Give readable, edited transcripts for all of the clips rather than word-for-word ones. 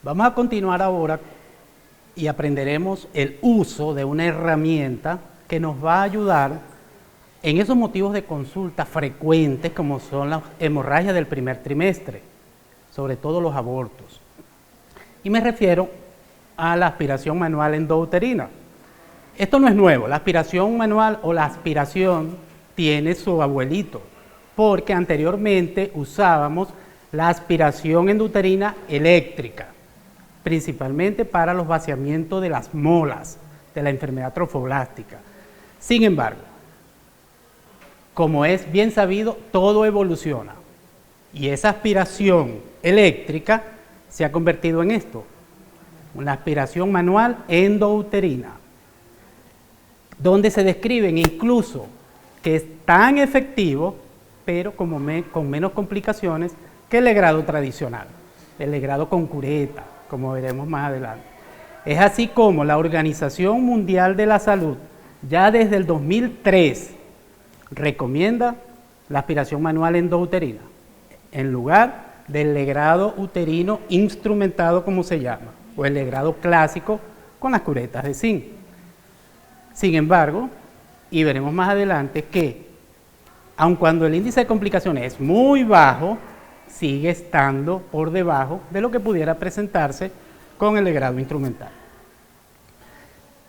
Vamos a continuar ahora y aprenderemos el uso de una herramienta que nos va a ayudar en esos motivos de consulta frecuentes como son las hemorragias del primer trimestre, sobre todo los abortos. Y me refiero a la aspiración manual endouterina. Esto no es nuevo, la aspiración manual o la aspiración tiene su abuelito, porque anteriormente usábamos la aspiración endouterina eléctrica, principalmente para los vaciamientos de las molas de la enfermedad trofoblástica. Sin embargo, como es bien sabido, todo evoluciona y esa aspiración eléctrica se ha convertido en esto, una aspiración manual endouterina, donde se describen incluso que es tan efectivo, pero con menos complicaciones que el legrado tradicional, el legrado con cureta, como veremos más adelante. Es así como la Organización Mundial de la Salud, ya desde el 2003, recomienda la aspiración manual endouterina, en lugar del legrado uterino instrumentado, como se llama, o el legrado clásico con las curetas de zinc. Sin embargo, y veremos más adelante que, aun cuando el índice de complicaciones es muy bajo, sigue estando por debajo de lo que pudiera presentarse con el legrado instrumental.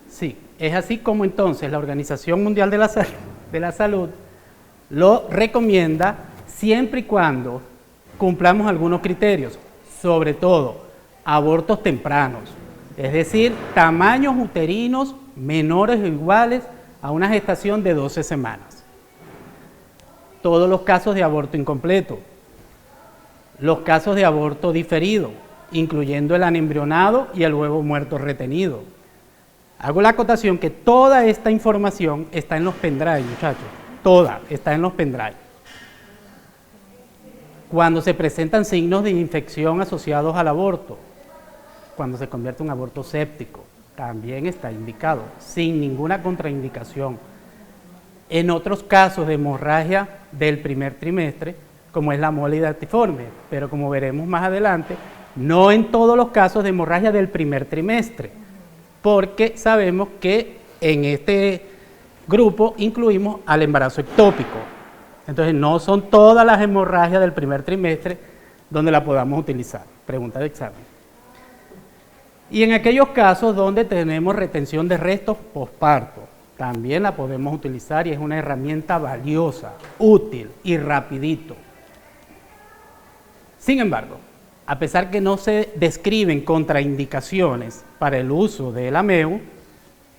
Sí, es así como entonces la Organización Mundial de la Salud lo recomienda siempre y cuando cumplamos algunos criterios, sobre todo abortos tempranos, es decir, tamaños uterinos menores o iguales a una gestación de 12 semanas. Todos los casos de aborto incompleto, los casos de aborto diferido, incluyendo el anembrionado y el huevo muerto retenido. Hago la acotación que toda esta información está en los pendrive, muchachos, toda está en los pendrive. Cuando se presentan signos de infección asociados al aborto, cuando se convierte en un aborto séptico, también está indicado, sin ninguna contraindicación. En otros casos de hemorragia del primer trimestre, como es la mole dactiforme, pero como veremos más adelante, no en todos los casos de hemorragia del primer trimestre, porque sabemos que en este grupo incluimos al embarazo ectópico. Entonces no son todas las hemorragias del primer trimestre donde la podamos utilizar. Pregunta de examen. Y en aquellos casos donde tenemos retención de restos posparto, también la podemos utilizar y es una herramienta valiosa, útil y rapidito. Sin embargo, a pesar que no se describen contraindicaciones para el uso del AMEU,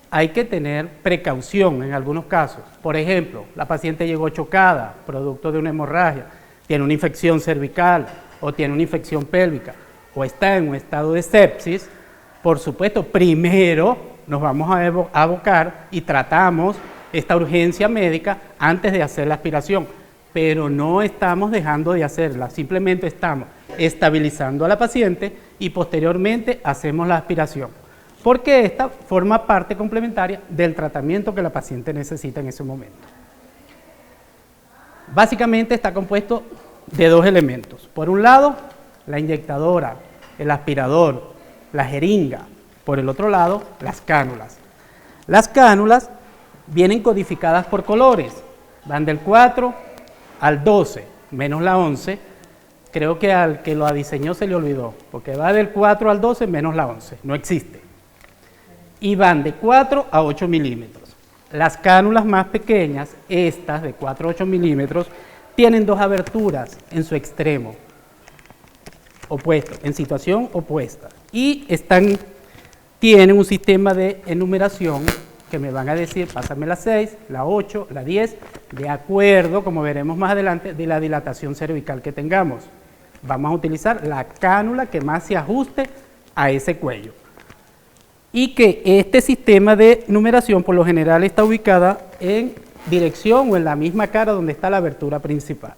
hay que tener precaución en algunos casos. Por ejemplo, la paciente llegó chocada, producto de una hemorragia, tiene una infección cervical o tiene una infección pélvica o está en un estado de sepsis. Por supuesto, primero nos vamos a abocar y tratamos esta urgencia médica antes de hacer la aspiración, pero no estamos dejando de hacerla, simplemente estamos estabilizando a la paciente y posteriormente hacemos la aspiración, porque esta forma parte complementaria del tratamiento que la paciente necesita en ese momento. Básicamente está compuesto de dos elementos. Por un lado, la inyectadora, el aspirador, la jeringa. Por el otro lado, las cánulas. Las cánulas vienen codificadas por colores, van del 4 al 12, menos la 11. Creo que al que lo diseñó se le olvidó, porque va del 4 al 12 menos la 11, no existe. Y van de 4 a 8 milímetros. Las cánulas más pequeñas, estas de 4 a 8 milímetros, tienen dos aberturas en su extremo opuesto, en situación opuesta. Y tienen un sistema de enumeración que me van a decir, pásame la 6, la 8, la 10, de acuerdo, como veremos más adelante, de la dilatación cervical que tengamos. Vamos a utilizar la cánula que más se ajuste a ese cuello. Y que este sistema de numeración por lo general está ubicada en dirección o en la misma cara donde está la abertura principal.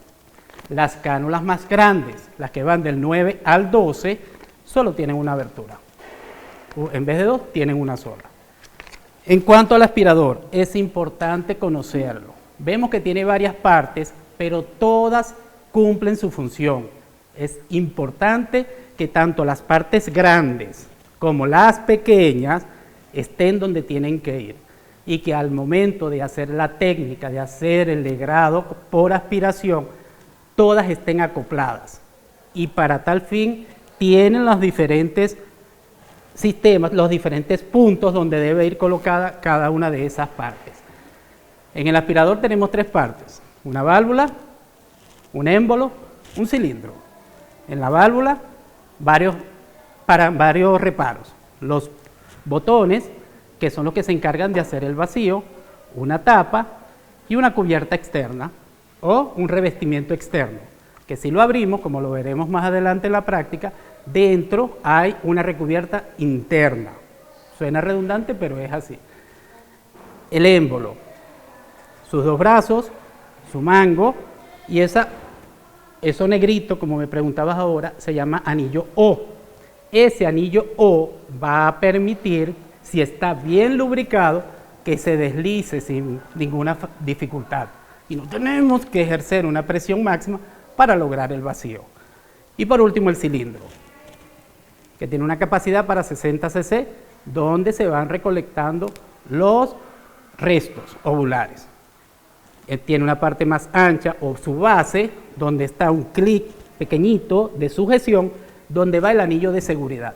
Las cánulas más grandes, las que van del 9 al 12, solo tienen una abertura. En vez de dos, tienen una sola. En cuanto al aspirador, es importante conocerlo. Vemos que tiene varias partes, pero todas cumplen su función. Es importante que tanto las partes grandes como las pequeñas estén donde tienen que ir y que al momento de hacer la técnica, de hacer el legrado por aspiración, todas estén acopladas. Y para tal fin tienen los diferentes sistemas, los diferentes puntos donde debe ir colocada cada una de esas partes. En el aspirador tenemos tres partes: una válvula, un émbolo, un cilindro. En la válvula, varios reparos. Los botones, que son los que se encargan de hacer el vacío, una tapa y una cubierta externa o un revestimiento externo, que si lo abrimos, como lo veremos más adelante en la práctica, dentro hay una recubierta interna. Suena redundante, pero es así. El émbolo, sus dos brazos, su mango, y eso negrito, como me preguntabas ahora, se llama anillo O. Ese anillo O va a permitir, si está bien lubricado, que se deslice sin ninguna dificultad. Y no tenemos que ejercer una presión máxima para lograr el vacío. Y por último, el cilindro, que tiene una capacidad para 60 cc, donde se van recolectando los restos ovulares. Tiene una parte más ancha o su base, donde está un clic pequeñito de sujeción, donde va el anillo de seguridad.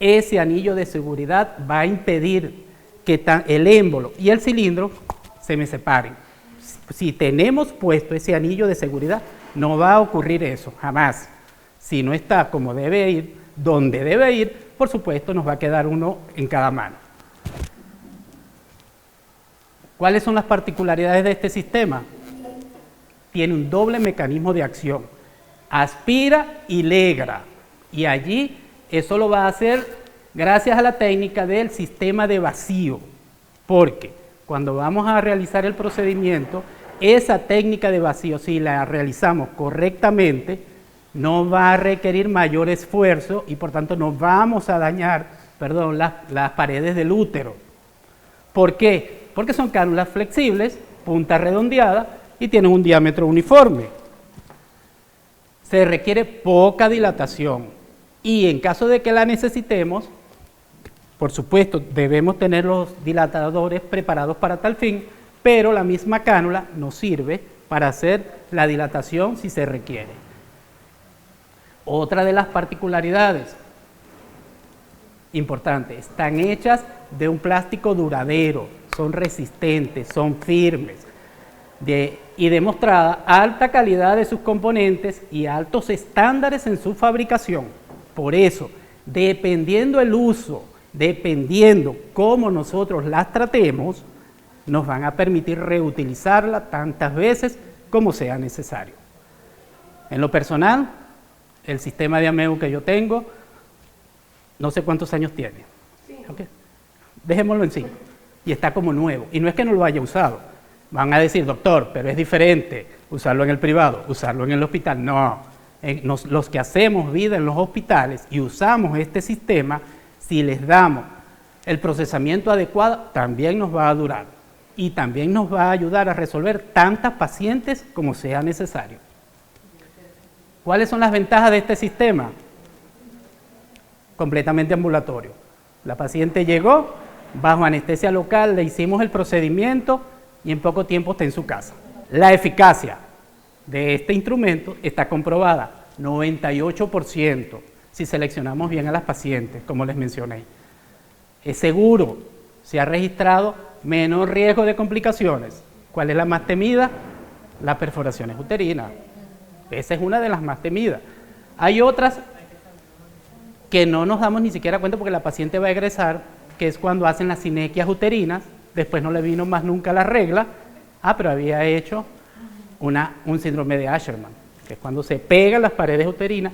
Ese anillo de seguridad va a impedir que el émbolo y el cilindro se me separen. Si tenemos puesto ese anillo de seguridad, no va a ocurrir eso, jamás. Si no está como debe ir, donde debe ir, por supuesto nos va a quedar uno en cada mano. ¿Cuáles son las particularidades de este sistema? Tiene un doble mecanismo de acción: aspira y legra. Y allí eso lo va a hacer gracias a la técnica del sistema de vacío, porque cuando vamos a realizar el procedimiento, esa técnica de vacío, si la realizamos correctamente, no va a requerir mayor esfuerzo y por tanto no vamos a dañar, las paredes del útero. ¿Por qué? Porque son cánulas flexibles, punta redondeada y tienen un diámetro uniforme. Se requiere poca dilatación y en caso de que la necesitemos, por supuesto debemos tener los dilatadores preparados para tal fin, pero la misma cánula nos sirve para hacer la dilatación si se requiere. Otra de las particularidades importantes: están hechas de un plástico duradero, son resistentes, son firmes, y demostrada alta calidad de sus componentes y altos estándares en su fabricación. Por eso, dependiendo el uso, dependiendo cómo nosotros las tratemos, nos van a permitir reutilizarla tantas veces como sea necesario. En lo personal, el sistema de Ameu que yo tengo, no sé cuántos años tiene. Sí. ¿Okay? Dejémoslo en 5. Y está como nuevo. Y no es que no lo haya usado. Van a decir: doctor, pero es diferente usarlo en el privado, usarlo en el hospital. No. Los que hacemos vida en los hospitales y usamos este sistema, si les damos el procesamiento adecuado, también nos va a durar. Y también nos va a ayudar a resolver tantas pacientes como sea necesario. ¿Cuáles son las ventajas de este sistema? Completamente ambulatorio. La paciente llegó, bajo anestesia local le hicimos el procedimiento y en poco tiempo está en su casa. La eficacia de este instrumento está comprobada, 98%, si seleccionamos bien a las pacientes, como les mencioné. Es seguro, se ha registrado menor riesgo de complicaciones. ¿Cuál es la más temida? Las perforaciones uterinas. Esa es una de las más temidas. Hay otras que no nos damos ni siquiera cuenta porque la paciente va a egresar, que es cuando hacen las sinequias uterinas, después no le vino más nunca la regla, pero había hecho un síndrome de Asherman, que es cuando se pegan las paredes uterinas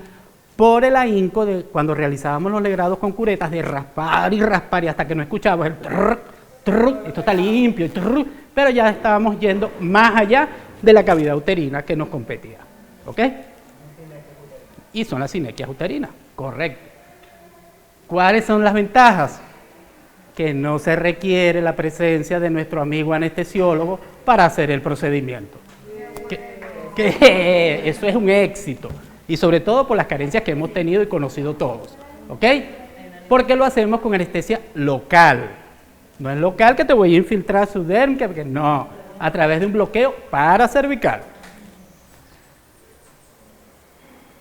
por el ahínco de cuando realizábamos los legrados con curetas, de raspar y hasta que no escuchábamos el trrr, trrr, esto está limpio, trrr, pero ya estábamos yendo más allá de la cavidad uterina que nos competía. ¿Ok? Y son las sinequias uterinas, correcto. ¿Cuáles son las ventajas? Que no se requiere la presencia de nuestro amigo anestesiólogo para hacer el procedimiento. Que eso es un éxito. y sobre todo por las carencias que hemos tenido y conocido todos, ¿ok? Porque lo hacemos con anestesia local. No es local que te voy a infiltrar subdérmica, porque no, a través de un bloqueo paracervical.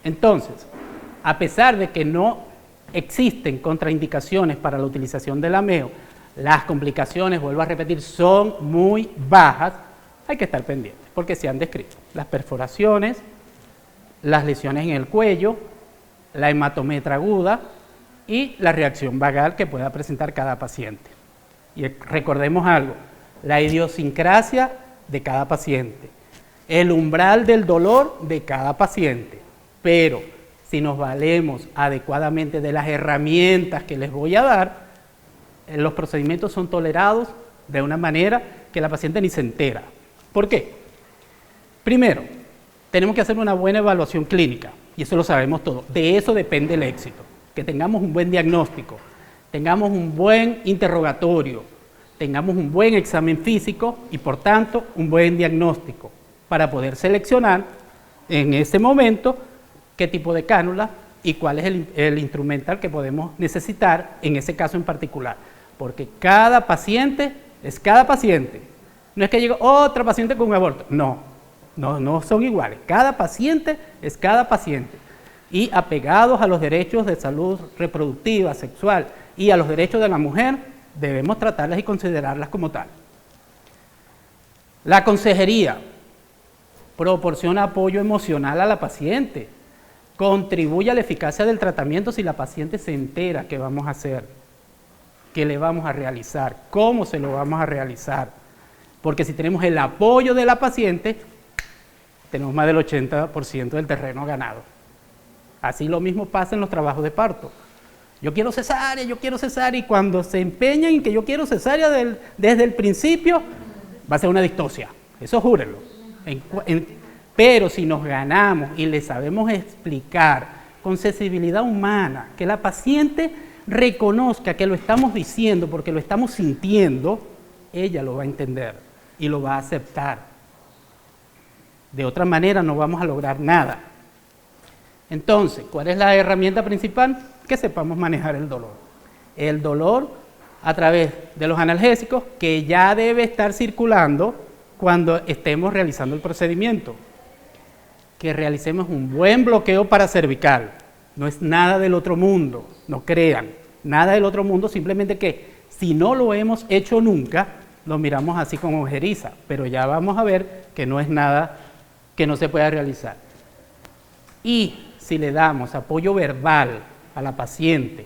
Entonces, a pesar de que no existen contraindicaciones para la utilización del AMEO, las complicaciones, vuelvo a repetir, son muy bajas, hay que estar pendientes, porque se han descrito las perforaciones, las lesiones en el cuello, la hematometra aguda y la reacción vagal que pueda presentar cada paciente. Y recordemos algo, la idiosincrasia de cada paciente, el umbral del dolor de cada paciente, pero si nos valemos adecuadamente de las herramientas que les voy a dar, los procedimientos son tolerados de una manera que la paciente ni se entera. ¿Por qué? Primero, tenemos que hacer una buena evaluación clínica, y eso lo sabemos todos. De eso depende el éxito, que tengamos un buen diagnóstico, tengamos un buen interrogatorio, tengamos un buen examen físico y, por tanto, un buen diagnóstico para poder seleccionar en ese momento qué tipo de cánula y cuál es el instrumental que podemos necesitar en ese caso en particular. Porque cada paciente es cada paciente. No es que llegue otra paciente con un aborto. No son iguales. Cada paciente es cada paciente. Y apegados a los derechos de salud reproductiva, sexual y a los derechos de la mujer, debemos tratarlas y considerarlas como tal. La consejería proporciona apoyo emocional a la paciente, contribuye a la eficacia del tratamiento si la paciente se entera qué vamos a hacer, qué le vamos a realizar, cómo se lo vamos a realizar. Porque si tenemos el apoyo de la paciente, tenemos más del 80% del terreno ganado. Así lo mismo pasa en los trabajos de parto. Yo quiero cesárea, y cuando se empeñan en que yo quiero cesárea desde el principio, va a ser una distosia. Eso júrenlo. Pero si nos ganamos y le sabemos explicar con sensibilidad humana, que la paciente reconozca que lo estamos diciendo porque lo estamos sintiendo, ella lo va a entender y lo va a aceptar. De otra manera no vamos a lograr nada. Entonces, ¿cuál es la herramienta principal? Que sepamos manejar el dolor. El dolor a través de los analgésicos, que ya debe estar circulando cuando estemos realizando el procedimiento. Que realicemos un buen bloqueo paracervical. No es nada del otro mundo, no crean. Nada del otro mundo, simplemente que si no lo hemos hecho nunca, lo miramos así como ojeriza, pero ya vamos a ver que no es nada que no se pueda realizar. Y si le damos apoyo verbal a la paciente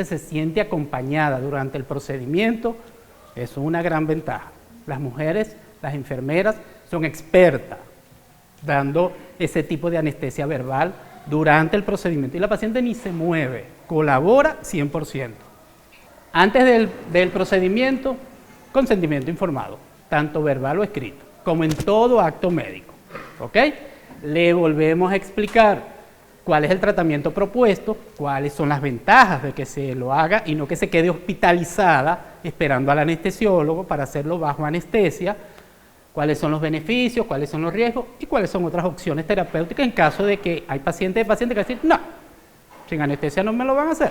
se siente acompañada durante el procedimiento, eso es una gran ventaja. Las mujeres, las enfermeras, son expertas dando ese tipo de anestesia verbal durante el procedimiento y la paciente ni se mueve, colabora 100%. Antes del procedimiento, consentimiento informado, tanto verbal o escrito, como en todo acto médico, ¿ok? Le volvemos a explicar cuál es el tratamiento propuesto, cuáles son las ventajas de que se lo haga y no que se quede hospitalizada esperando al anestesiólogo para hacerlo bajo anestesia, cuáles son los beneficios, cuáles son los riesgos y cuáles son otras opciones terapéuticas en caso de que hay pacientes que dicen, no, sin anestesia no me lo van a hacer,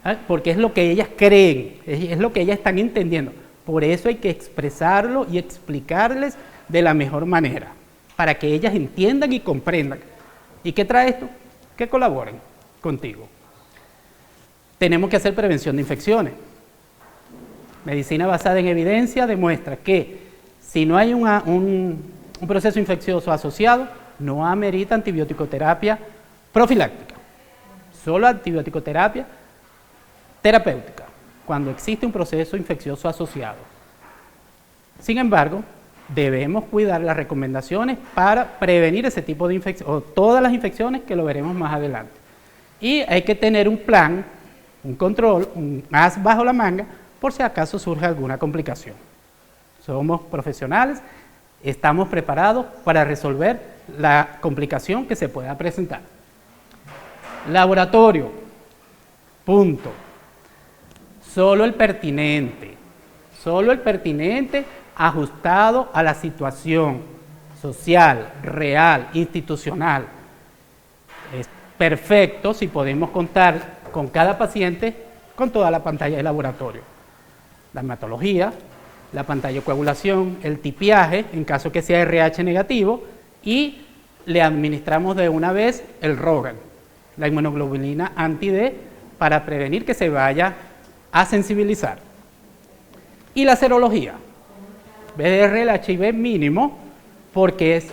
¿eh? Porque es lo que ellas creen, es lo que ellas están entendiendo. Por eso hay que expresarlo y explicarles de la mejor manera, para que ellas entiendan y comprendan. ¿Y qué trae esto? Que colaboren contigo. Tenemos que hacer prevención de infecciones. Medicina basada en evidencia demuestra que si no hay un proceso infeccioso asociado, no amerita antibiótico-terapia profiláctica, solo antibiótico-terapia terapéutica, cuando existe un proceso infeccioso asociado. Sin embargo, debemos cuidar las recomendaciones para prevenir ese tipo de infecciones, o todas las infecciones que lo veremos más adelante. Y hay que tener un plan, un control, un as bajo la manga, por si acaso surge alguna complicación. Somos profesionales, estamos preparados para resolver la complicación que se pueda presentar. Laboratorio, punto. Solo el pertinente ajustado a la situación social, real, institucional. Es perfecto si podemos contar con cada paciente con toda la pantalla de laboratorio. La hematología, la pantalla de coagulación, el tipiaje, en caso que sea RH negativo, y le administramos de una vez el ROGAL, la inmunoglobulina anti-D, para prevenir que se vaya a sensibilizar. Y la serología, BDR el HIV mínimo, porque es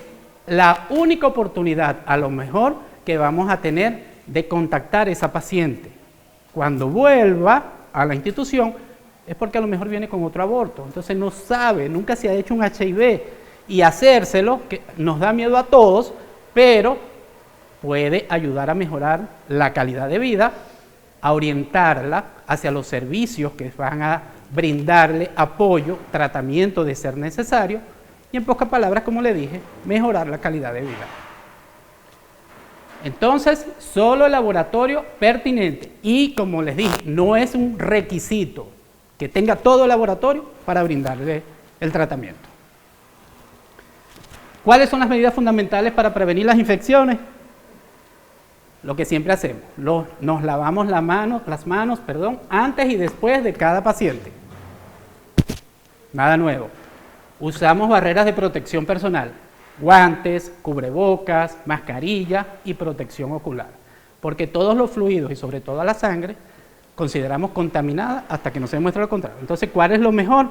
la única oportunidad, a lo mejor, que vamos a tener de contactar a esa paciente. Cuando vuelva a la institución, es porque a lo mejor viene con otro aborto, entonces no sabe, nunca se ha hecho un HIV, y hacérselo, que nos da miedo a todos, pero puede ayudar a mejorar la calidad de vida, a orientarla hacia los servicios que van a brindarle apoyo, tratamiento de ser necesario, y en pocas palabras, como le dije, mejorar la calidad de vida. Entonces, solo el laboratorio pertinente, y como les dije, no es un requisito que tenga todo el laboratorio para brindarle el tratamiento. ¿Cuáles son las medidas fundamentales para prevenir las infecciones? Lo que siempre hacemos, nos lavamos las manos, antes y después de cada paciente. Nada nuevo. Usamos barreras de protección personal, guantes, cubrebocas, mascarilla y protección ocular, porque todos los fluidos y sobre todo la sangre consideramos contaminada hasta que no se demuestre lo contrario. Entonces, ¿cuál es lo mejor?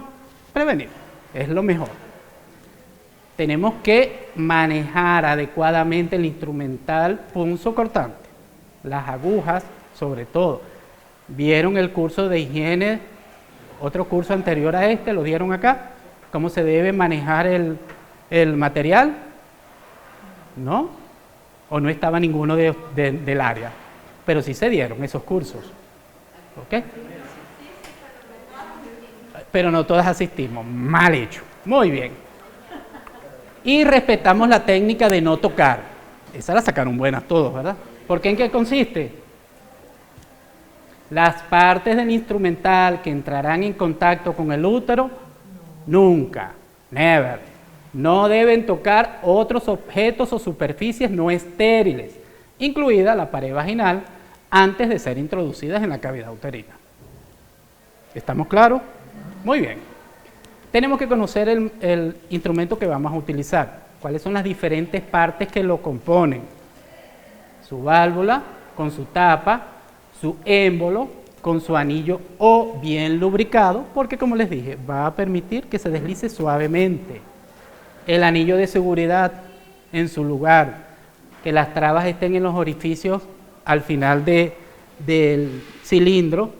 Prevenir, es lo mejor. Tenemos que manejar adecuadamente el instrumental punzocortante, las agujas sobre todo. ¿Vieron el curso de higiene? Otro curso anterior a este, lo dieron acá, cómo se debe manejar el material, ¿no? O no estaba ninguno del área, pero sí se dieron esos cursos, ¿ok? Pero no todas asistimos, mal hecho, muy bien. Y respetamos la técnica de no tocar, esa la sacaron buenas todos, ¿verdad? ¿Por qué? ¿En qué consiste? Las partes del instrumental que entrarán en contacto con el útero, nunca, never, no deben tocar otros objetos o superficies no estériles, incluida la pared vaginal, antes de ser introducidas en la cavidad uterina. ¿Estamos claros? Muy bien. Tenemos que conocer el instrumento que vamos a utilizar, cuáles son las diferentes partes que lo componen. Su válvula con su tapa, su émbolo con su anillo o bien lubricado, porque como les dije, va a permitir que se deslice suavemente. El anillo de seguridad en su lugar, que las trabas estén en los orificios al final del cilindro,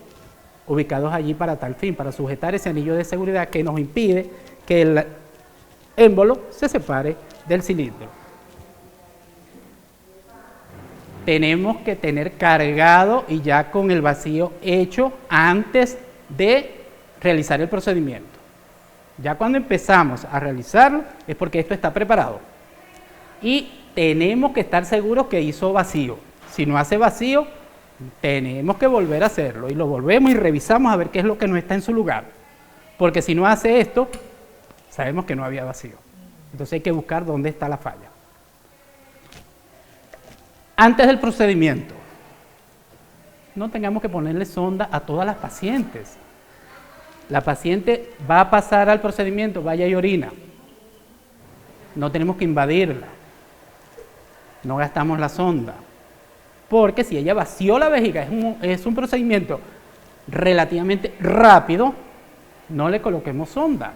ubicados allí para tal fin, para sujetar ese anillo de seguridad que nos impide que el émbolo se separe del cilindro. Tenemos que tener cargado y ya con el vacío hecho antes de realizar el procedimiento. Ya cuando empezamos a realizarlo es porque esto está preparado. Y tenemos que estar seguros que hizo vacío. Si no hace vacío, tenemos que volver a hacerlo y lo volvemos y revisamos a ver qué es lo que no está en su lugar. Porque si no hace esto, sabemos que no había vacío. Entonces hay que buscar dónde está la falla. Antes del procedimiento, no tengamos que ponerle sonda a todas las pacientes. La paciente va a pasar al procedimiento, vaya y orina. No tenemos que invadirla. No gastamos la sonda. Porque si ella vació la vejiga, es un procedimiento relativamente rápido, no le coloquemos sonda.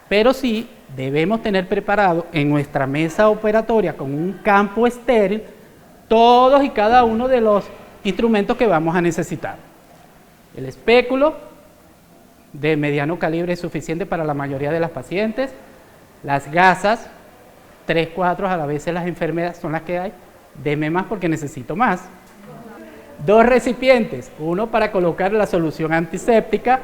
Pero sí debemos tener preparado en nuestra mesa operatoria con un campo estéril todos y cada uno de los instrumentos que vamos a necesitar. El espéculo de mediano calibre es suficiente para la mayoría de las pacientes. Las gasas, 3, 4, a la vez las enfermeras son las que hay. Deme más porque necesito más. 2 recipientes, uno para colocar la solución antiséptica,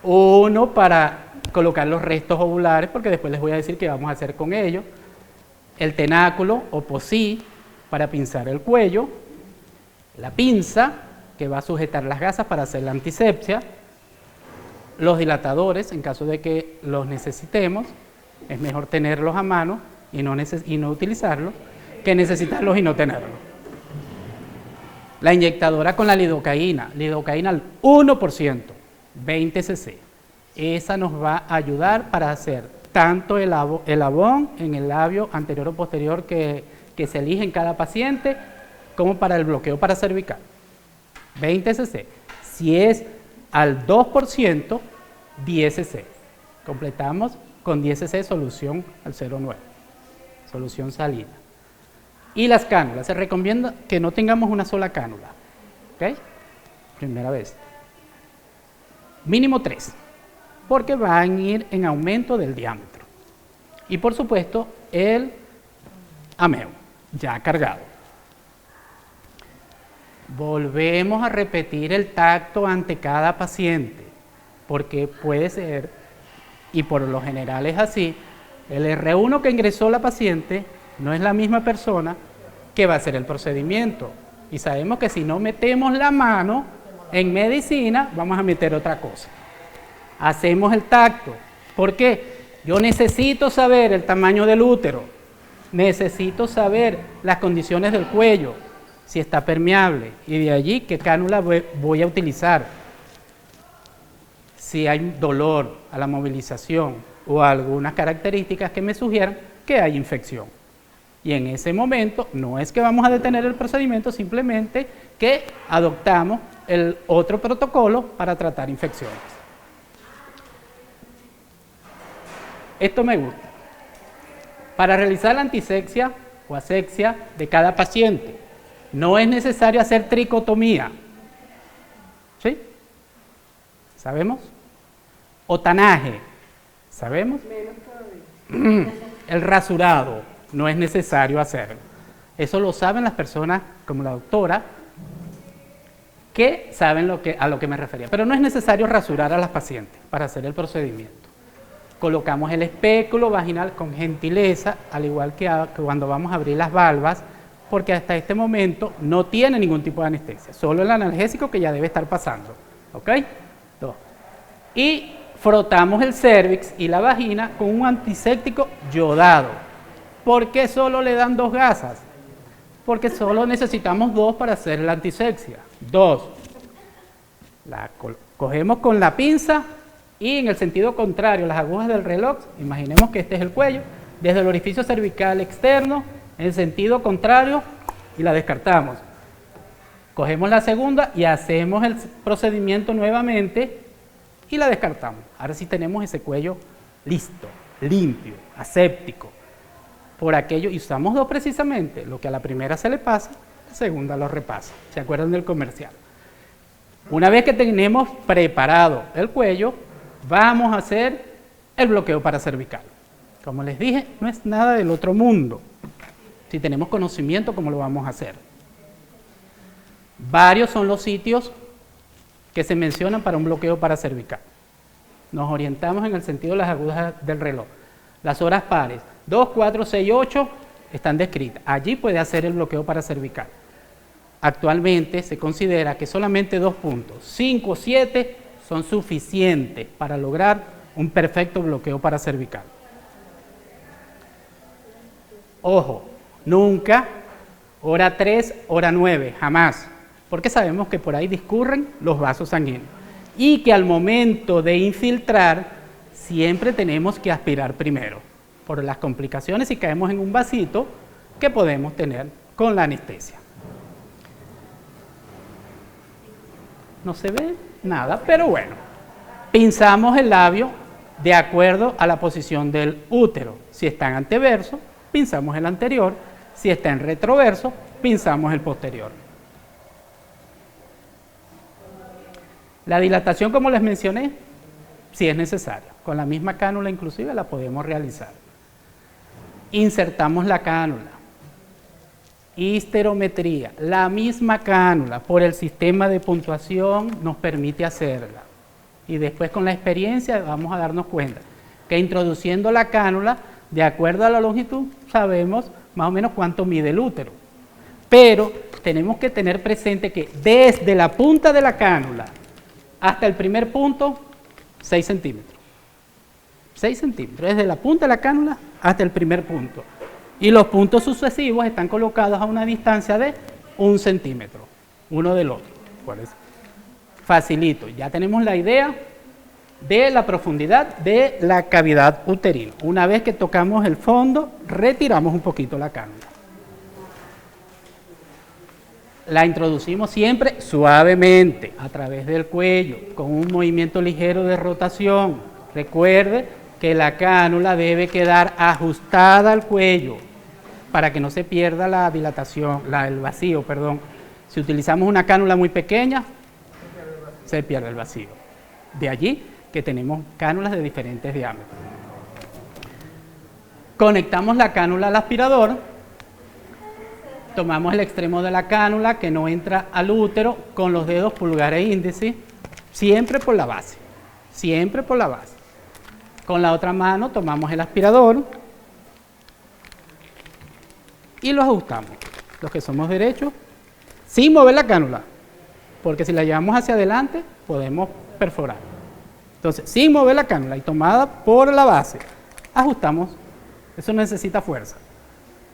uno para colocar los restos ovulares, porque después les voy a decir qué vamos a hacer con ellos. El tenáculo o posí para pinzar el cuello, la pinza que va a sujetar las gasas para hacer la antisepsia, los dilatadores en caso de que los necesitemos, es mejor tenerlos a mano y no utilizarlos que necesitarlos y no tenerlos. La inyectadora con la lidocaína al 1%, 20 cc. Esa nos va a ayudar para hacer tanto el abón en el labio anterior o posterior que se elige en cada paciente, como para el bloqueo paracervical. 20 cc. Si es al 2%, 10 cc. Completamos con 10 cc solución al 0,9. Solución salina. Y las cánulas. Se recomienda que no tengamos una sola cánula. ¿Ok? Primera vez. Mínimo 3. Porque van a ir en aumento del diámetro. Y por supuesto, el ameo, ya cargado. Volvemos a repetir el tacto ante cada paciente, porque puede ser, y por lo general es así, el R1 que ingresó la paciente no es la misma persona que va a hacer el procedimiento. Y sabemos que si no metemos la mano en medicina, vamos a meter otra cosa. Hacemos el tacto. ¿Por qué? Yo necesito saber el tamaño del útero, necesito saber las condiciones del cuello, si está permeable, y de allí qué cánula voy a utilizar. Si hay dolor a la movilización o algunas características que me sugieran que hay infección. Y en ese momento no es que vamos a detener el procedimiento, simplemente que adoptamos el otro protocolo para tratar infecciones. Esto me gusta. Para realizar la antisexia o asexia de cada paciente, no es necesario hacer tricotomía. ¿Sí? ¿Sabemos? O tanaje. ¿Sabemos? El rasurado no es necesario hacerlo. Eso lo saben las personas como la doctora que saben a lo que me refería. Pero no es necesario rasurar a las pacientes para hacer el procedimiento. Colocamos el espéculo vaginal con gentileza, al igual que cuando vamos a abrir las valvas, porque hasta este momento no tiene ningún tipo de anestesia, solo el analgésico que ya debe estar pasando. ¿Ok? Y frotamos el cérvix y la vagina con un antiséptico yodado. ¿Por qué solo le dan 2 gasas? Porque solo necesitamos 2 para hacer la antisexia. 2. La cogemos con la pinza y en el sentido contrario, las agujas del reloj, imaginemos que este es el cuello, desde el orificio cervical externo, en el sentido contrario, y la descartamos. Cogemos la segunda y hacemos el procedimiento nuevamente y la descartamos. Ahora sí tenemos ese cuello listo, limpio, aséptico. Por aquello, y usamos 2 precisamente, lo que a la primera se le pasa, la segunda lo repasa. ¿Se acuerdan del comercial? Una vez que tenemos preparado el cuello, vamos a hacer el bloqueo paracervical. Como les dije, no es nada del otro mundo. Si tenemos conocimiento, ¿cómo lo vamos a hacer? Varios son los sitios que se mencionan para un bloqueo paracervical. Nos orientamos en el sentido de las agujas del reloj. Las horas pares, 2, 4, 6, 8, están descritas. Allí puede hacer el bloqueo paracervical. Actualmente se considera que solamente 2 puntos, 5 o 7, son suficientes para lograr un perfecto bloqueo paracervical. Ojo, nunca hora 3, hora 9, jamás, porque sabemos que por ahí discurren los vasos sanguíneos y que al momento de infiltrar siempre tenemos que aspirar primero, por las complicaciones si caemos en un vasito que podemos tener con la anestesia. No se ve nada, pero bueno, pinzamos el labio de acuerdo a la posición del útero. Si está en anteverso, pinzamos el anterior. Si está en retroverso, pinzamos el posterior. La dilatación, como les mencioné, sí es necesaria. Con la misma cánula inclusive la podemos realizar. Insertamos la cánula. Histerometría, la misma cánula por el sistema de puntuación nos permite hacerla. Y después con la experiencia vamos a darnos cuenta que introduciendo la cánula, de acuerdo a la longitud, sabemos más o menos cuánto mide el útero. Pero tenemos que tener presente que desde la punta de la cánula hasta el primer punto, 6 centímetros. 6 centímetros, desde la punta de la cánula hasta el primer punto. Y los puntos sucesivos están colocados a una distancia de 1 centímetro. uno del otro. Por eso. Facilito, ya tenemos la idea de la profundidad de la cavidad uterina. Una vez que tocamos el fondo, retiramos un poquito la cánula. La introducimos siempre suavemente a través del cuello, con un movimiento ligero de rotación. Recuerde que la cánula debe quedar ajustada al cuello para que no se pierda la dilatación, el vacío, perdón. Si utilizamos una cánula muy pequeña, se pierde el vacío. De allí que tenemos cánulas de diferentes diámetros. Conectamos la cánula al aspirador, tomamos el extremo de la cánula que no entra al útero con los dedos pulgar e índice, siempre por la base, siempre por la base. Con la otra mano tomamos el aspirador y lo ajustamos, los que somos derechos, sin mover la cánula, porque si la llevamos hacia adelante podemos perforar. Entonces, sin mover la cánula y tomada por la base, ajustamos. Eso necesita fuerza,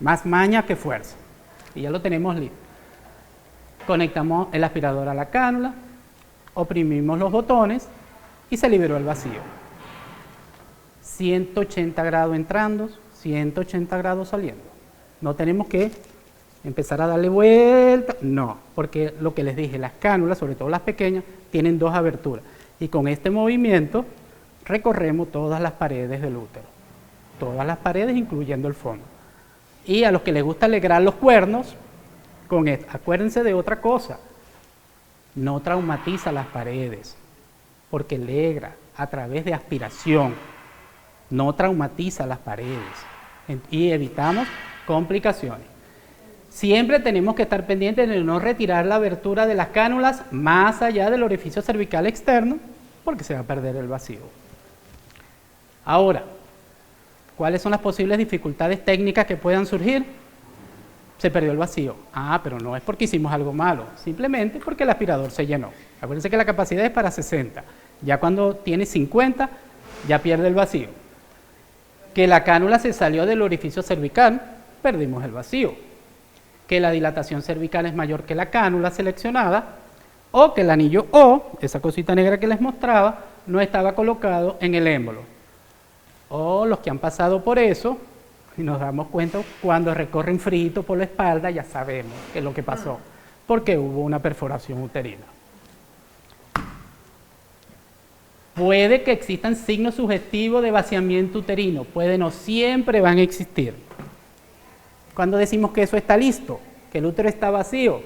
más maña que fuerza. Y ya lo tenemos listo. Conectamos el aspirador a la cánula, oprimimos los botones y se liberó el vacío. 180 grados entrando, 180 grados saliendo. No tenemos que empezar a darle vuelta, no, porque lo que les dije, las cánulas, sobre todo las pequeñas, tienen dos aberturas. Y con este movimiento recorremos todas las paredes del útero. Todas las paredes, incluyendo el fondo. Y a los que les gusta alegrar los cuernos, con esto, acuérdense de otra cosa, no traumatiza las paredes, porque alegra a través de aspiración, no traumatiza las paredes y evitamos complicaciones. Siempre tenemos que estar pendientes de no retirar la abertura de las cánulas más allá del orificio cervical externo, porque se va a perder el vacío. Ahora, ¿cuáles son las posibles dificultades técnicas que puedan surgir? Se perdió el vacío. Ah, pero no es porque hicimos algo malo, simplemente porque el aspirador se llenó. Acuérdense que la capacidad es para 60. Ya cuando tiene 50, ya pierde el vacío. Que la cánula se salió del orificio cervical, perdimos el vacío. Que la dilatación cervical es mayor que la cánula seleccionada, o que el anillo O, esa cosita negra que les mostraba, no estaba colocado en el émbolo. O los que han pasado por eso, y nos damos cuenta cuando recorren frito por la espalda, ya sabemos qué es lo que pasó, porque hubo una perforación uterina. Puede que existan signos sugestivos de vaciamiento uterino, puede, no siempre van a existir. Cuando decimos que eso está listo, que el útero está vacío,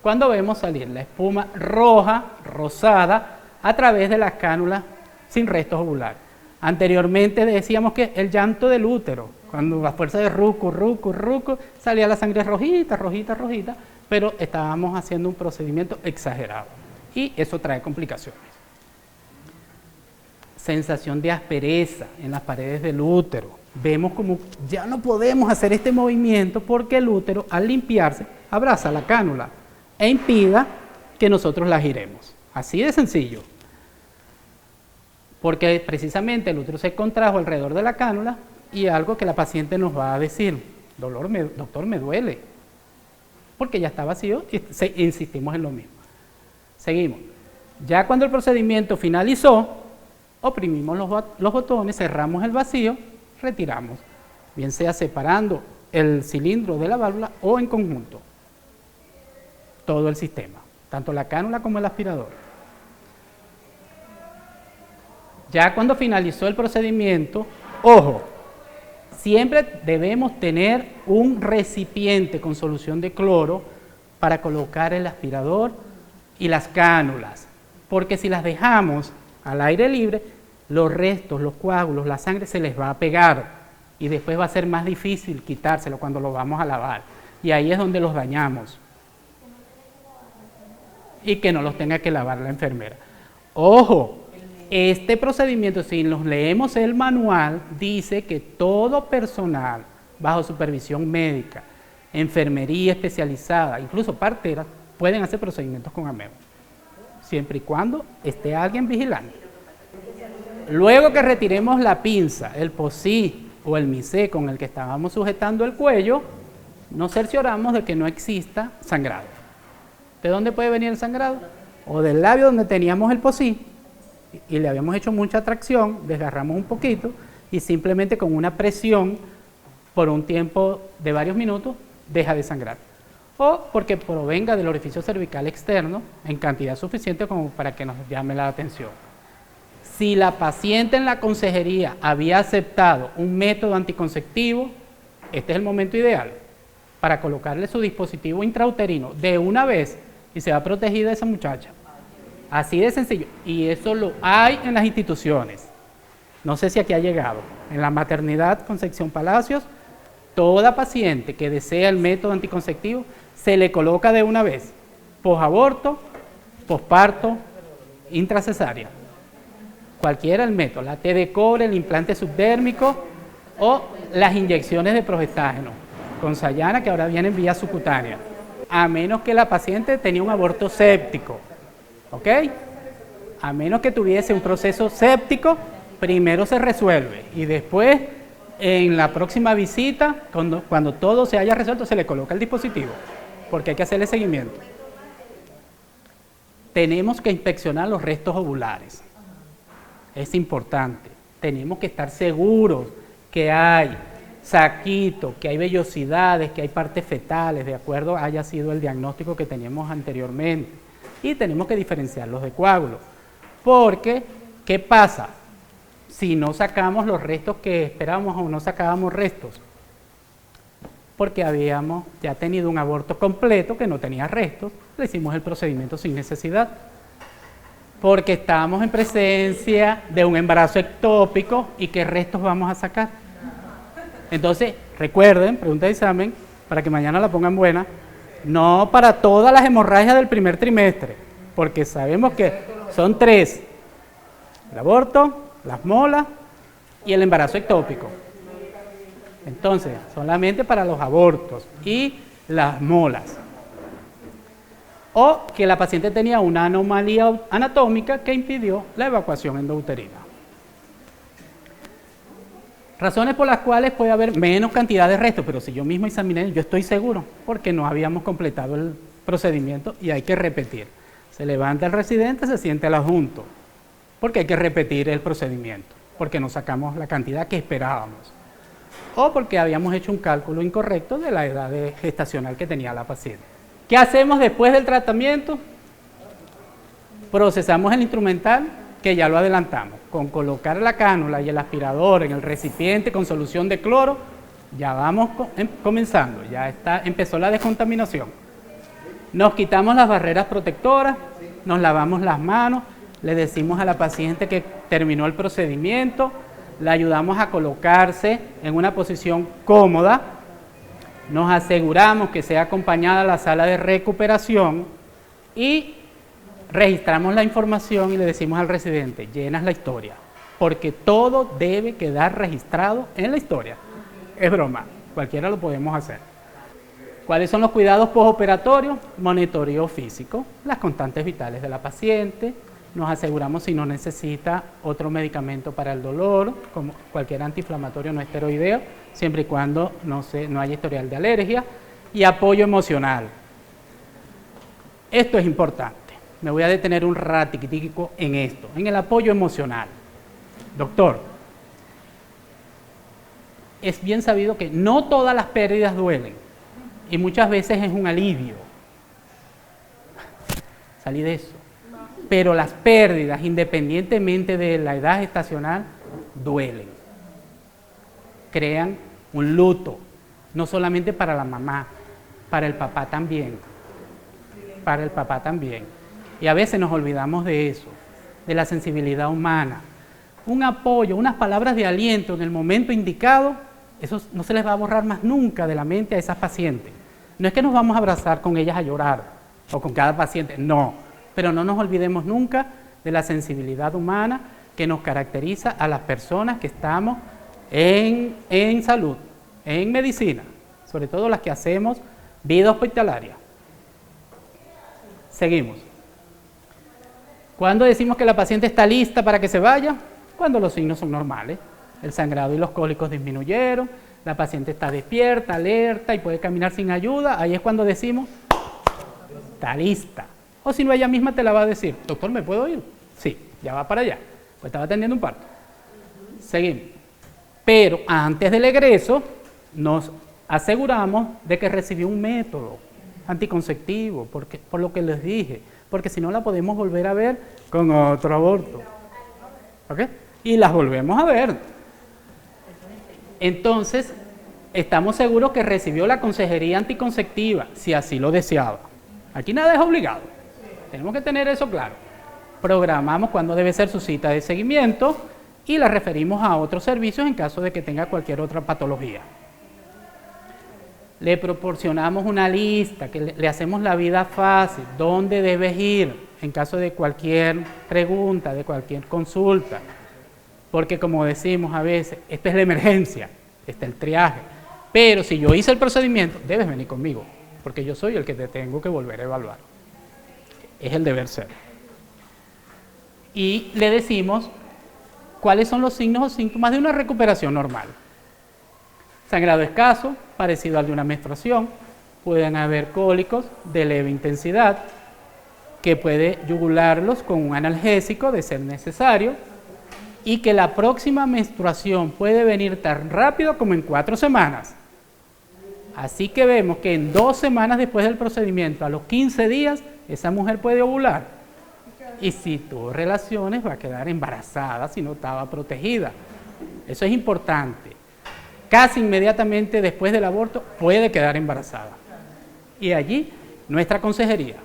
cuando vemos salir la espuma roja, rosada, a través de las cánulas sin restos ovulares. Anteriormente decíamos que el llanto del útero, cuando a fuerza de ruco, salía la sangre rojita, pero estábamos haciendo un procedimiento exagerado y eso trae complicaciones. Sensación de aspereza en las paredes del útero. Vemos como ya no podemos hacer este movimiento porque el útero, al limpiarse, abraza la cánula e impida que nosotros la giremos. Así de sencillo. Porque precisamente el útero se contrajo alrededor de la cánula y algo que la paciente nos va a decir, doctor, me duele, porque ya está vacío y insistimos en lo mismo. Seguimos. Ya cuando el procedimiento finalizó, oprimimos los botones, cerramos el vacío, retiramos, bien sea separando el cilindro de la válvula o en conjunto, todo el sistema, tanto la cánula como el aspirador. Ya cuando finalizó el procedimiento, ojo, siempre debemos tener un recipiente con solución de cloro para colocar el aspirador y las cánulas, porque si las dejamos al aire libre, los restos, los coágulos, la sangre se les va a pegar y después va a ser más difícil quitárselo cuando lo vamos a lavar. Y ahí es donde los dañamos. Y que no los tenga que lavar la enfermera. Ojo, este procedimiento, si nos leemos el manual, dice que todo personal bajo supervisión médica, enfermería especializada, incluso parteras, pueden hacer procedimientos con amebo, siempre y cuando esté alguien vigilante. Luego que retiremos la pinza, el posí o el misé con el que estábamos sujetando el cuello, nos cercioramos de que no exista sangrado. ¿De dónde puede venir el sangrado? O del labio donde teníamos el POSI y le habíamos hecho mucha tracción, desgarramos un poquito y simplemente con una presión por un tiempo de varios minutos deja de sangrar. O porque provenga del orificio cervical externo en cantidad suficiente como para que nos llame la atención. Si la paciente en la consejería había aceptado un método anticonceptivo, este es el momento ideal para colocarle su dispositivo intrauterino de una vez y se va protegida esa muchacha. Así de sencillo. Y eso lo hay en las instituciones. No sé si aquí ha llegado. En la maternidad Concepción Palacios, toda paciente que desea el método anticonceptivo se le coloca de una vez. Posaborto, posparto, intracesárea. Cualquiera el método, la T de cobre, el implante subdérmico o las inyecciones de progestágeno con sayana que ahora vienen vía subcutánea, a menos que la paciente tenía un aborto séptico, ¿ok? A menos que tuviese un proceso séptico, primero se resuelve y después en la próxima visita, cuando todo se haya resuelto, se le coloca el dispositivo, porque hay que hacerle seguimiento. Tenemos que inspeccionar los restos ovulares. Es importante, tenemos que estar seguros que hay saquito, que hay vellosidades, que hay partes fetales, de acuerdo haya sido el diagnóstico que teníamos anteriormente. Y tenemos que diferenciarlos de coágulos. Porque, ¿qué pasa? Si no sacamos los restos que esperábamos o no sacábamos restos, porque habíamos ya tenido un aborto completo que no tenía restos, le hicimos el procedimiento sin necesidad. Porque estábamos en presencia de un embarazo ectópico y qué restos vamos a sacar. Entonces, recuerden, pregunta de examen, para que mañana la pongan buena, no para todas las hemorragias del primer trimestre, porque sabemos que son 3, el aborto, las molas y el embarazo ectópico. Entonces, solamente para los abortos y las molas. O que la paciente tenía una anomalía anatómica que impidió la evacuación endouterina. Razones por las cuales puede haber menos cantidad de restos, pero si yo mismo examiné, yo estoy seguro, porque no habíamos completado el procedimiento y hay que repetir. Se levanta el residente, se siente el adjunto, porque hay que repetir el procedimiento, porque no sacamos la cantidad que esperábamos, o porque habíamos hecho un cálculo incorrecto de la edad gestacional que tenía la paciente. ¿Qué hacemos después del tratamiento? Procesamos el instrumental, que ya lo adelantamos, con colocar la cánula y el aspirador en el recipiente con solución de cloro, ya vamos comenzando, ya empezó la descontaminación. Nos quitamos las barreras protectoras, nos lavamos las manos, le decimos a la paciente que terminó el procedimiento, le ayudamos a colocarse en una posición cómoda, nos aseguramos que sea acompañada a la sala de recuperación y registramos la información y le decimos al residente, llenas la historia, porque todo debe quedar registrado en la historia. Es broma, cualquiera lo podemos hacer. ¿Cuáles son los cuidados postoperatorios? Monitoreo físico, las constantes vitales de la paciente, nos aseguramos si no necesita otro medicamento para el dolor, como cualquier antiinflamatorio no esteroideo, siempre y cuando no haya historial de alergia, y apoyo emocional. Esto es importante. Me voy a detener un ratitico en esto, en el apoyo emocional. Doctor, es bien sabido que no todas las pérdidas duelen y muchas veces es un alivio. Salí de eso. Pero las pérdidas, independientemente de la edad gestacional, duelen. Crean un luto, no solamente para la mamá, para el papá también. Para el papá también. Y a veces nos olvidamos de eso, de la sensibilidad humana. Un apoyo, unas palabras de aliento en el momento indicado, eso no se les va a borrar más nunca de la mente a esas pacientes. No es que nos vamos a abrazar con ellas a llorar, o con cada paciente, no. Pero no nos olvidemos nunca de la sensibilidad humana que nos caracteriza a las personas que estamos en salud, en medicina, sobre todo las que hacemos vida hospitalaria. Seguimos. ¿Cuándo decimos que la paciente está lista para que se vaya? Cuando los signos son normales. El sangrado y los cólicos disminuyeron, la paciente está despierta, alerta y puede caminar sin ayuda. Ahí es cuando decimos, está lista. O si no, ella misma te la va a decir, doctor, ¿me puedo ir? Sí, ya va para allá, pues estaba atendiendo un parto. Seguimos. Pero antes del egreso, nos aseguramos de que recibió un método anticonceptivo, por lo que les dije, porque si no la podemos volver a ver con otro aborto. ¿Ok? Y las volvemos a ver. Entonces, estamos seguros que recibió la consejería anticonceptiva, si así lo deseaba. Aquí nada es obligado. Tenemos que tener eso claro. Programamos cuándo debe ser su cita de seguimiento y la referimos a otros servicios en caso de que tenga cualquier otra patología. Le proporcionamos una lista, que le hacemos la vida fácil, dónde debes ir en caso de cualquier pregunta, de cualquier consulta. Porque como decimos a veces, esta es la emergencia, este es el triaje. Pero si yo hice el procedimiento, debes venir conmigo, porque yo soy el que te tengo que volver a evaluar. Es el deber ser. Y le decimos cuáles son los signos o síntomas de una recuperación normal. Sangrado escaso, parecido al de una menstruación. Pueden haber cólicos de leve intensidad, que puede yugularlos con un analgésico de ser necesario, y que la próxima menstruación puede venir tan rápido como en 4 semanas. Así que vemos que en 2 semanas después del procedimiento, a los 15 días, esa mujer puede ovular. Y si tuvo relaciones, va a quedar embarazada si no estaba protegida. Eso es importante. Casi inmediatamente después del aborto puede quedar embarazada. Y allí nuestra consejería.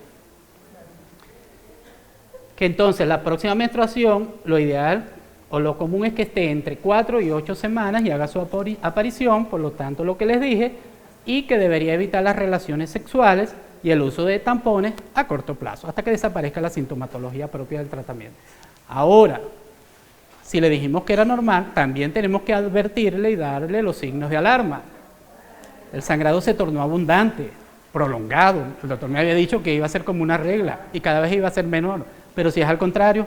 Que entonces la próxima menstruación, lo ideal o lo común es que esté entre 4 y 8 semanas y haga su aparición, por lo tanto lo que les dije, y que debería evitar las relaciones sexuales y el uso de tampones a corto plazo, hasta que desaparezca la sintomatología propia del tratamiento. Ahora, si le dijimos que era normal, también tenemos que advertirle y darle los signos de alarma. El sangrado se tornó abundante, prolongado. El doctor me había dicho que iba a ser como una regla y cada vez iba a ser menor. Pero si es al contrario,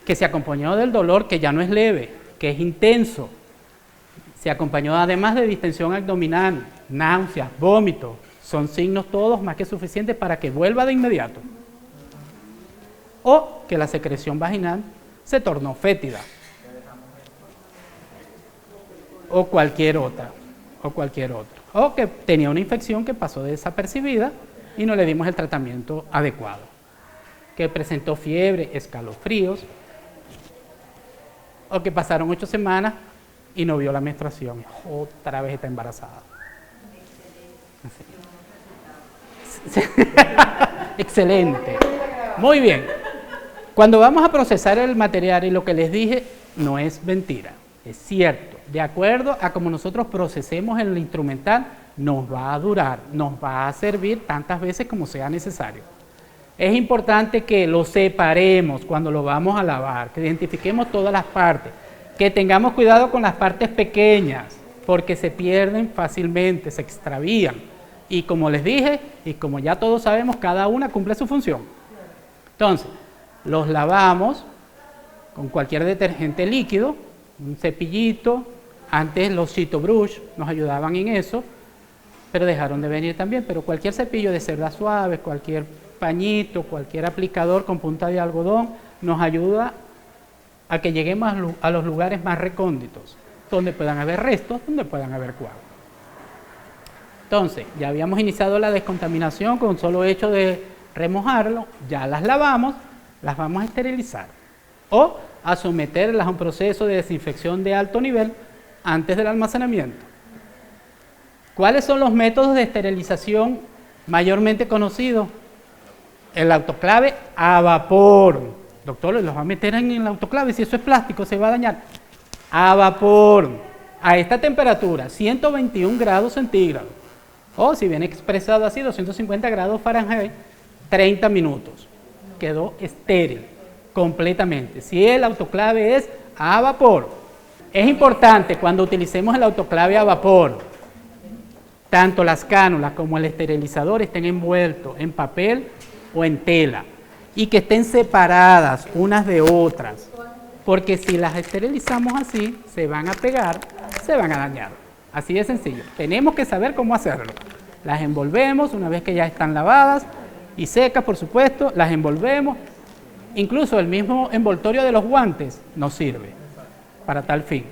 que se acompañó del dolor que ya no es leve, que es intenso, se acompañó además de distensión abdominal, náuseas, vómitos, son signos todos más que suficientes para que vuelva de inmediato. O que la secreción vaginal se tornó fétida. O cualquier otra. O que tenía una infección que pasó desapercibida y no le dimos el tratamiento adecuado. Que presentó fiebre, escalofríos. O que pasaron 8 semanas y no vio la menstruación. Otra vez está embarazada. Excelente. Muy bien. Cuando vamos a procesar el material, y lo que les dije no es mentira, es cierto. De acuerdo a como nosotros procesemos el instrumental, nos va a durar, nos va a servir tantas veces como sea necesario. Es importante que lo separemos cuando lo vamos a lavar, que identifiquemos todas las partes, que tengamos cuidado con las partes pequeñas, porque se pierden fácilmente, se extravían. Y como les dije, y como ya todos sabemos, cada una cumple su función. Entonces, los lavamos con cualquier detergente líquido, un cepillito. Antes los Cito Brush nos ayudaban en eso, pero dejaron de venir también. Pero cualquier cepillo de cerdas suaves, cualquier pañito, cualquier aplicador con punta de algodón, nos ayuda a que lleguemos a los lugares más recónditos, donde puedan haber restos, donde puedan haber coágulos. Entonces, ya habíamos iniciado la descontaminación con solo hecho de remojarlo, ya las lavamos, las vamos a esterilizar o a someterlas a un proceso de desinfección de alto nivel antes del almacenamiento. ¿Cuáles son los métodos de esterilización mayormente conocidos? El autoclave a vapor. Doctor, ¿los va a meter en el autoclave? Si eso es plástico, se va a dañar. A vapor, a esta temperatura, 121 grados centígrados. O si viene expresado así, 250 grados Fahrenheit, 30 minutos. Quedó estéril, completamente. Si el autoclave es a vapor. Es importante cuando utilicemos el autoclave a vapor, tanto las cánulas como el esterilizador estén envueltos en papel o en tela y que estén separadas unas de otras, porque si las esterilizamos así, se van a pegar, se van a dañar. Así de sencillo. Tenemos que saber cómo hacerlo. Las envolvemos una vez que ya están lavadas, y secas, por supuesto, las envolvemos. Incluso el mismo envoltorio de los guantes nos sirve para tal fin.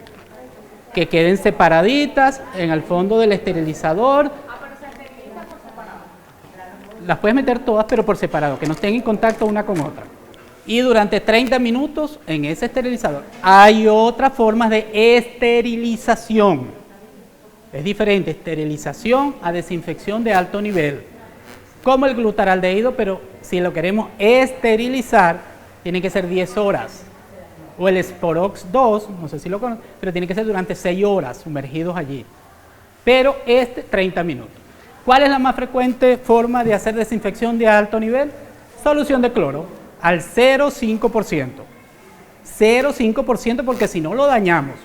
Que queden separaditas en el fondo del esterilizador. Las puedes meter todas, pero por separado, que no estén en contacto una con otra. Y durante 30 minutos en ese esterilizador. Hay otras formas de esterilización. Es diferente esterilización a desinfección de alto nivel. Como el glutaraldehído, pero si lo queremos esterilizar, tiene que ser 10 horas. O el Sporox 2, no sé si lo conocen, pero tiene que ser durante 6 horas sumergidos allí. Pero 30 minutos. ¿Cuál es la más frecuente forma de hacer desinfección de alto nivel? Solución de cloro al 0,5%. 0,5% porque si no lo dañamos.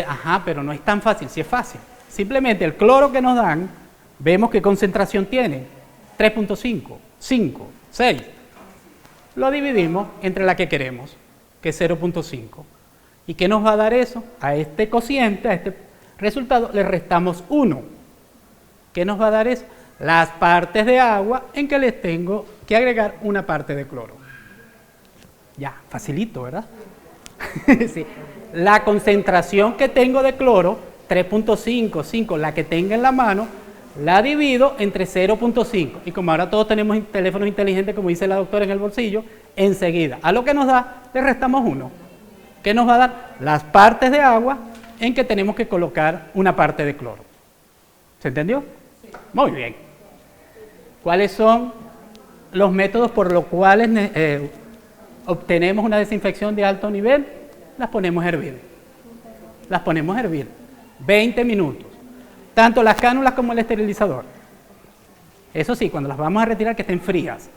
Ajá, pero no es tan fácil, sí es fácil. Simplemente el cloro que nos dan, vemos qué concentración tiene. 3.5, 5, 6. Lo dividimos entre la que queremos, que es 0.5. ¿Y qué nos va a dar eso? A este cociente, a este resultado, le restamos 1. ¿Qué nos va a dar eso? Las partes de agua en que les tengo que agregar una parte de cloro. Ya, facilito, ¿verdad? Sí. La concentración que tengo de cloro, 3.5, 5, la que tenga en la mano, la divido entre 0.5. Y como ahora todos tenemos teléfonos inteligentes, como dice la doctora, en el bolsillo, enseguida, a lo que nos da, le restamos 1. ¿Qué nos va a dar? Las partes de agua en que tenemos que colocar una parte de cloro. ¿Se entendió? Sí. Muy bien. ¿Cuáles son los métodos por los cuales obtenemos una desinfección de alto nivel? Las ponemos a hervir. Las ponemos a hervir. 20 minutos. Tanto las cánulas como el esterilizador. Eso sí, cuando las vamos a retirar, que estén frías.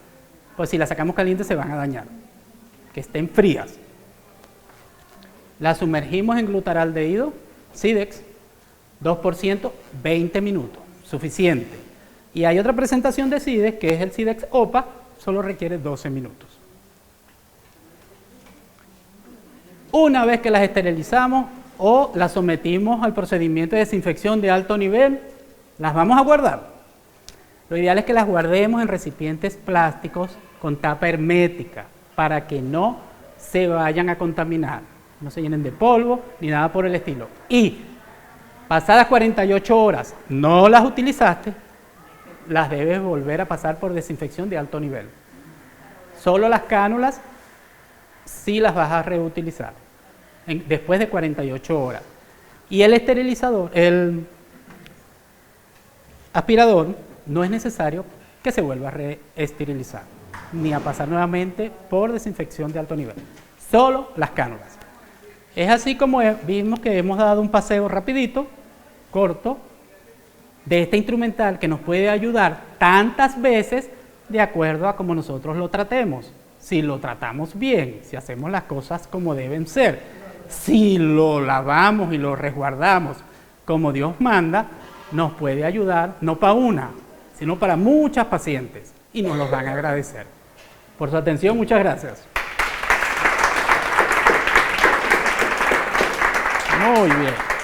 Pues si las sacamos calientes se van a dañar. Que estén frías. Las sumergimos en glutaraldehído, Cidex, 2%, 20 minutos. Suficiente. Y hay otra presentación de Cidex, que es el Cidex OPA, solo requiere 12 minutos. Una vez que las esterilizamos o las sometimos al procedimiento de desinfección de alto nivel, las vamos a guardar. Lo ideal es que las guardemos en recipientes plásticos con tapa hermética para que no se vayan a contaminar, no se llenen de polvo ni nada por el estilo. Y pasadas 48 horas no las utilizaste, las debes volver a pasar por desinfección de alto nivel. Solo las cánulas sí las vas a reutilizar después de 48 horas. Y el esterilizador, el aspirador, no es necesario que se vuelva a reesterilizar, ni a pasar nuevamente por desinfección de alto nivel. Solo las cánulas. Es así como vimos que hemos dado un paseo rapidito, corto, de este instrumental que nos puede ayudar tantas veces de acuerdo a como nosotros lo tratemos. Si lo tratamos bien, si hacemos las cosas como deben ser, si lo lavamos y lo resguardamos como Dios manda, nos puede ayudar no para una, sino para muchas pacientes y nos los van a agradecer. Por su atención, muchas gracias. Muy bien.